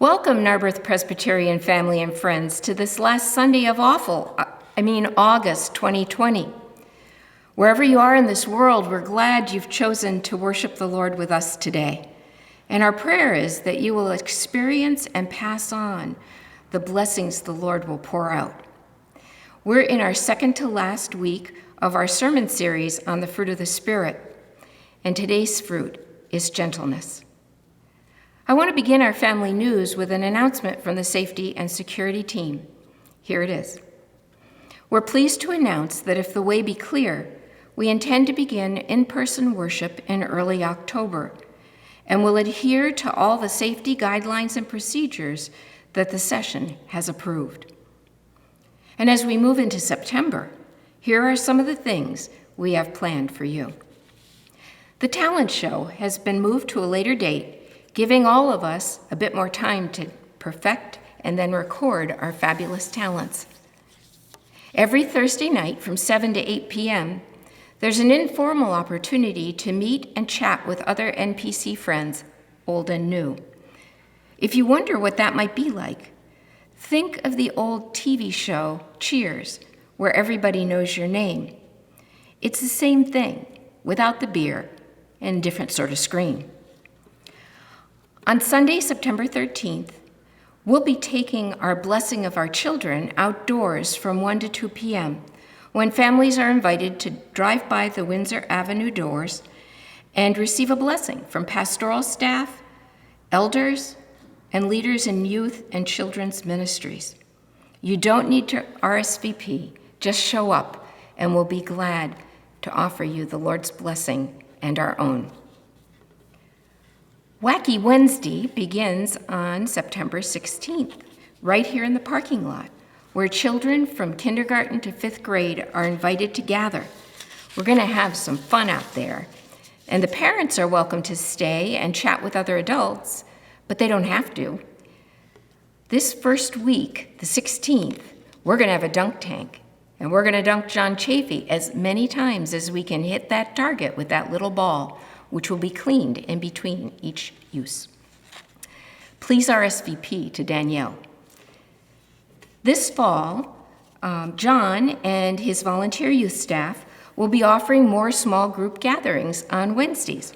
Welcome, Narberth Presbyterian family and friends, to this last Sunday of August 2020. Wherever you are in this world, we're glad you've chosen to worship the Lord with us today. And our prayer is that you will experience and pass on the blessings the Lord will pour out. We're in our second to last week of our sermon series on the fruit of the Spirit, and today's fruit is gentleness. I want to begin our family news with an announcement from the safety and security team. Here it is. We're pleased to announce that if the way be clear, we intend to begin in-person worship in early October and will adhere to all the safety guidelines and procedures that the session has approved. And as we move into September, here are some of the things we have planned for you. The talent show has been moved to a later date, giving all of us a bit more time to perfect and then record our fabulous talents. Every Thursday night from 7 to 8 p.m., there's an informal opportunity to meet and chat with other NPC friends, old and new. If you wonder what that might be like, think of the old TV show Cheers, where everybody knows your name. It's the same thing, without the beer and a different sort of screen. On Sunday, September 13th, we'll be taking our blessing of our children outdoors from 1 to 2 p.m., when families are invited to drive by the Windsor Avenue doors and receive a blessing from pastoral staff, elders, and leaders in youth and children's ministries. You don't need to RSVP, just show up, and we'll be glad to offer you the Lord's blessing and our own. Wacky Wednesday begins on September 16th, right here in the parking lot, where children from kindergarten to 5th grade are invited to gather. We're going to have some fun out there, and the parents are welcome to stay and chat with other adults, but they don't have to. This first week, the 16th, we're going to have a dunk tank, and we're going to dunk John Chafee as many times as we can hit that target with that little ball, which will be cleaned in between each use. Please RSVP to Danielle. This fall, John and his volunteer youth staff will be offering more small group gatherings on Wednesdays.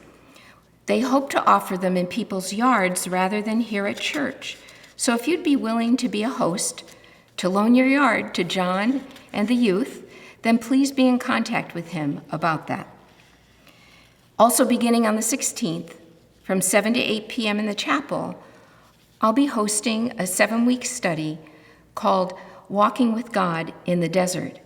They hope to offer them in people's yards rather than here at church. So if you'd be willing to be a host, to loan your yard to John and the youth, then please be in contact with him about that. Also beginning on the 16th, from 7 to 8 p.m. in the chapel, I'll be hosting a 7-week study called Walking with God in the Desert.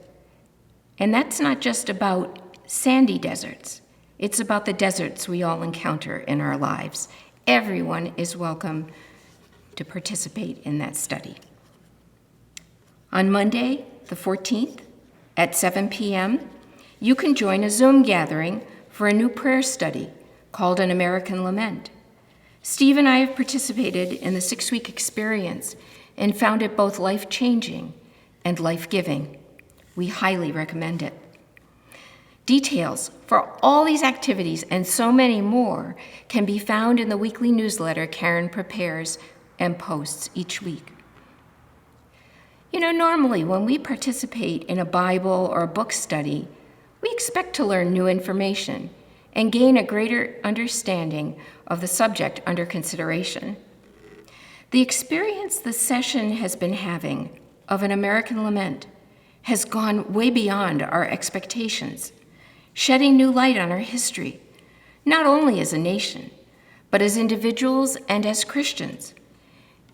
And that's not just about sandy deserts. It's about the deserts we all encounter in our lives. Everyone is welcome to participate in that study. On Monday, the 14th, at 7 p.m., you can join a Zoom gathering for a new prayer study called An American Lament. Steve and I have participated in the 6-week experience and found it both life-changing and life-giving. We highly recommend it. Details for all these activities and so many more can be found in the weekly newsletter Karen prepares and posts each week. You know, normally when we participate in a Bible or a book study, we expect to learn new information and gain a greater understanding of the subject under consideration. The experience the session has been having of An American Lament has gone way beyond our expectations, shedding new light on our history, not only as a nation, but as individuals and as Christians.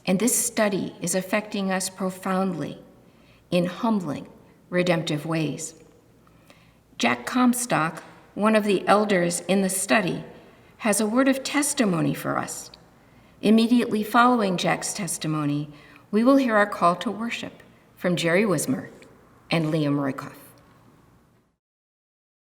And this study is affecting us profoundly in humbling, redemptive ways. Jack Comstock, one of the elders in the study, has a word of testimony for us. Immediately following Jack's testimony, we will hear our call to worship from Jerry Wismer and Liam Roykoff.